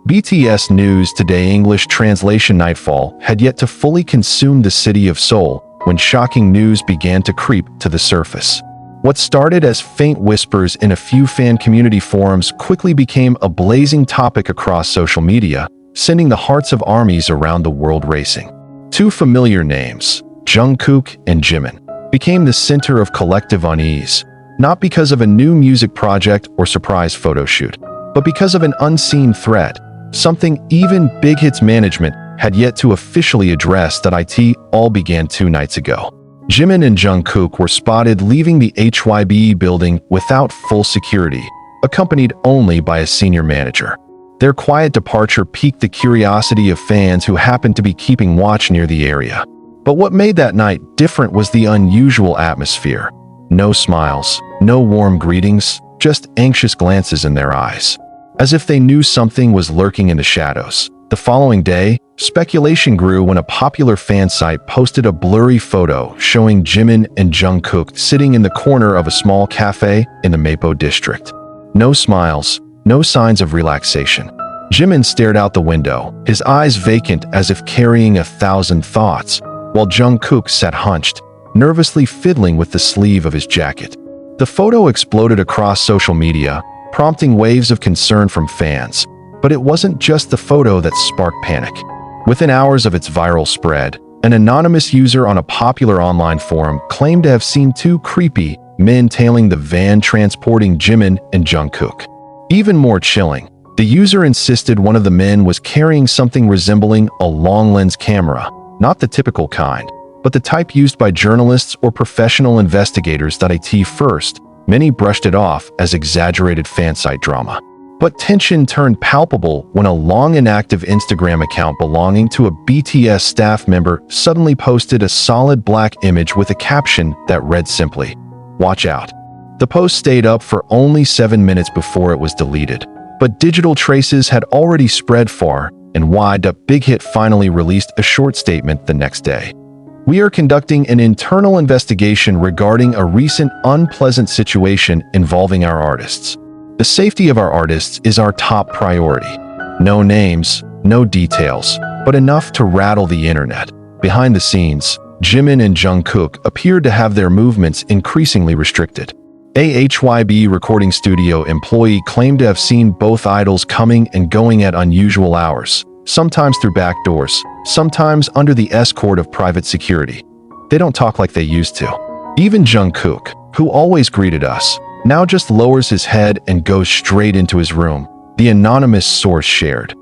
BTS News Today English translation Nightfall had yet to fully consume the city of Seoul when shocking news began to creep to the surface. What started as faint whispers in a few fan community forums quickly became a blazing topic across social media, sending the hearts of armies around the world racing. Two familiar names, Jungkook and Jimin, became the center of collective unease, not because of a new music project or surprise photo shoot, but because of an unseen threat, something even Big Hit's management had yet to officially address. That it all began 2 nights ago. Jimin and Jungkook were spotted leaving the HYBE building without full security, accompanied only by a senior manager. Their quiet departure piqued the curiosity of fans who happened to be keeping watch near the area. But what made that night different was the unusual atmosphere. No smiles, no warm greetings, just anxious glances in their eyes, as if they knew something was lurking in the shadows. The following day, speculation grew when a popular fan site posted a blurry photo showing Jimin and Jungkook sitting in the corner of a small cafe in the Mapo district. No smiles, no signs of relaxation. Jimin stared out the window, his eyes vacant as if carrying 1,000 thoughts, while Jungkook sat hunched, nervously fiddling with the sleeve of his jacket. The photo exploded across social media, prompting waves of concern from fans. But it wasn't just the photo that sparked panic. Within hours of its viral spread, an anonymous user on a popular online forum claimed to have seen 2 creepy men tailing the van transporting Jimin and Jungkook. Even more chilling, the user insisted one of the men was carrying something resembling a long-lens camera, not the typical kind, but the type used by journalists or professional investigators. At first, many brushed it off as exaggerated fansite drama. But tension turned palpable when a long inactive Instagram account belonging to a BTS staff member suddenly posted a solid black image with a caption that read simply, "Watch out." The post stayed up for only 7 minutes before it was deleted, but digital traces had already spread far and wide. Big Hit finally released a short statement the next day. "We are conducting an internal investigation regarding a recent unpleasant situation involving our artists. The safety of our artists is our top priority. No names, no details, but enough to rattle the internet." Behind the scenes, Jimin and Jungkook appeared to have their movements increasingly restricted. A HYB recording studio employee claimed to have seen both idols coming and going at unusual hours, sometimes through back doors, sometimes under the escort of private security. "They don't talk like they used to." Even Jungkook, who always greeted us, now just lowers his head and goes straight into his room, the anonymous source shared.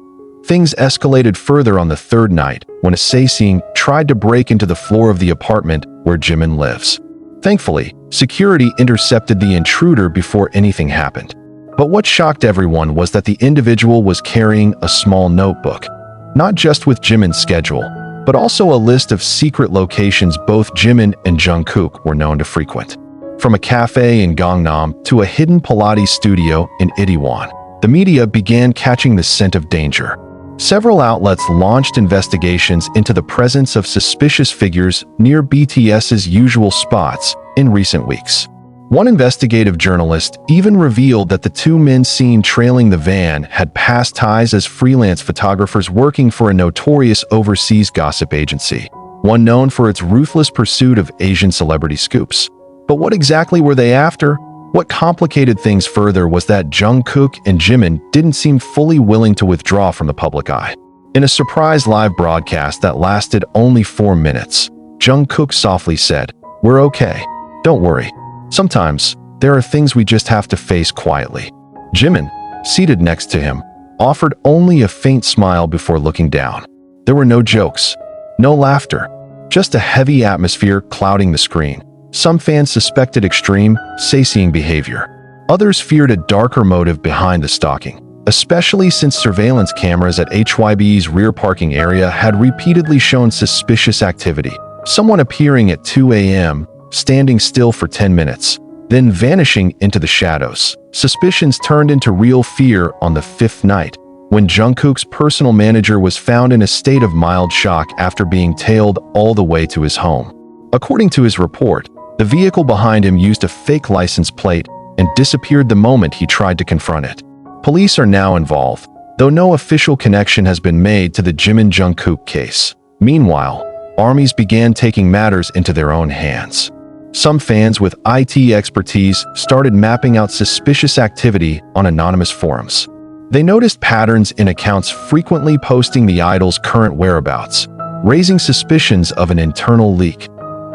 Things escalated further on the 3rd night when assassin tried to break into the floor of the apartment where Jimin lives. Thankfully, security intercepted the intruder before anything happened. But what shocked everyone was that the individual was carrying a small notebook, not just with Jimin's schedule, but also a list of secret locations both Jimin and Jungkook were known to frequent. From a cafe in Gangnam to a hidden Pilates studio in Itaewon, the media began catching the scent of danger. Several outlets launched investigations into the presence of suspicious figures near BTS's usual spots in recent weeks. One investigative journalist even revealed that the 2 men seen trailing the van had past ties as freelance photographers working for a notorious overseas gossip agency, one known for its ruthless pursuit of Asian celebrity scoops. But what exactly were they after? What complicated things further was that Jungkook and Jimin didn't seem fully willing to withdraw from the public eye. In a surprise live broadcast that lasted only 4 minutes, Jungkook softly said, "We're okay. Don't worry. Sometimes, there are things we just have to face quietly." Jimin, seated next to him, offered only a faint smile before looking down. There were no jokes, no laughter, just a heavy atmosphere clouding the screen. Some fans suspected extreme, saying behavior. Others feared a darker motive behind the stalking, especially since surveillance cameras at HYB's rear parking area had repeatedly shown suspicious activity. Someone appearing at 2 a.m., standing still for 10 minutes, then vanishing into the shadows. Suspicions turned into real fear on the 5th night, when Jungkook's personal manager was found in a state of mild shock after being tailed all the way to his home. According to his report, the vehicle behind him used a fake license plate and disappeared the moment he tried to confront it. Police are now involved, though no official connection has been made to the Jimin Jungkook case. Meanwhile, armies began taking matters into their own hands. Some fans with IT expertise started mapping out suspicious activity on anonymous forums. They noticed patterns in accounts frequently posting the idol's current whereabouts, raising suspicions of an internal leak.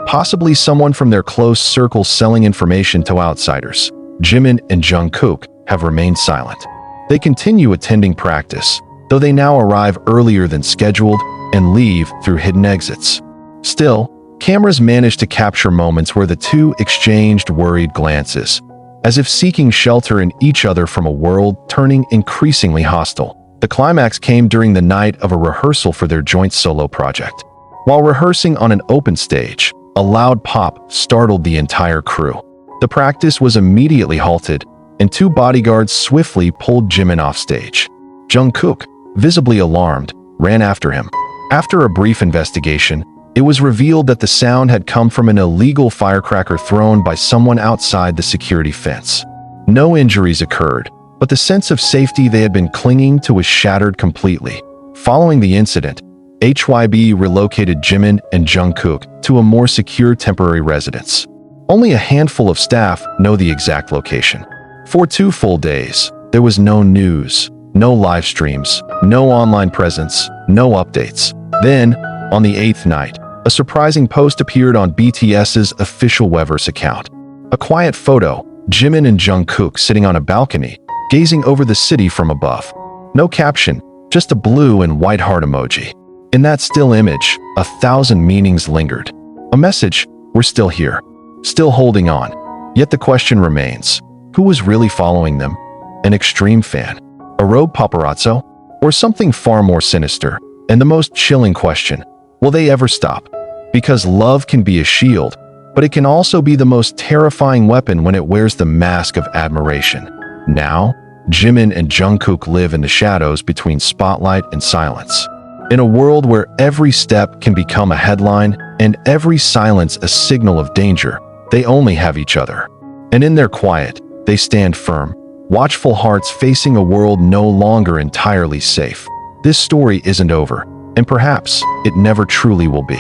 Possibly someone from their close circle selling information to outsiders. Jimin and Jungkook have remained silent. They continue attending practice, though they now arrive earlier than scheduled and leave through hidden exits. Still, cameras managed to capture moments where the two exchanged worried glances, as if seeking shelter in each other from a world turning increasingly hostile. The climax came during the night of a rehearsal for their joint solo project. While rehearsing on an open stage, a loud pop startled the entire crew. The practice was immediately halted, and two bodyguards swiftly pulled Jimin off stage. Jungkook, visibly alarmed, ran after him. After a brief investigation, it was revealed that the sound had come from an illegal firecracker thrown by someone outside the security fence. No injuries occurred, but the sense of safety they had been clinging to was shattered completely. Following the incident, HYB relocated Jimin and Jungkook to a more secure temporary residence. Only a handful of staff know the exact location. For 2 full days, there was no news, no live streams, no online presence, no updates. Then, on the 8th night, a surprising post appeared on BTS's official Weverse account. A quiet photo, Jimin and Jungkook sitting on a balcony, gazing over the city from above. No caption, just a blue and white heart emoji. In that still image, 1,000 meanings lingered. A message, we're still here, still holding on. Yet the question remains, who was really following them? An extreme fan? A rogue paparazzo? Or something far more sinister? And the most chilling question, will they ever stop? Because love can be a shield, but it can also be the most terrifying weapon when it wears the mask of admiration. Now, Jimin and Jungkook live in the shadows between spotlight and silence. In a world where every step can become a headline and every silence a signal of danger, they only have each other. And in their quiet, they stand firm, watchful hearts facing a world no longer entirely safe. This story isn't over, and perhaps it never truly will be.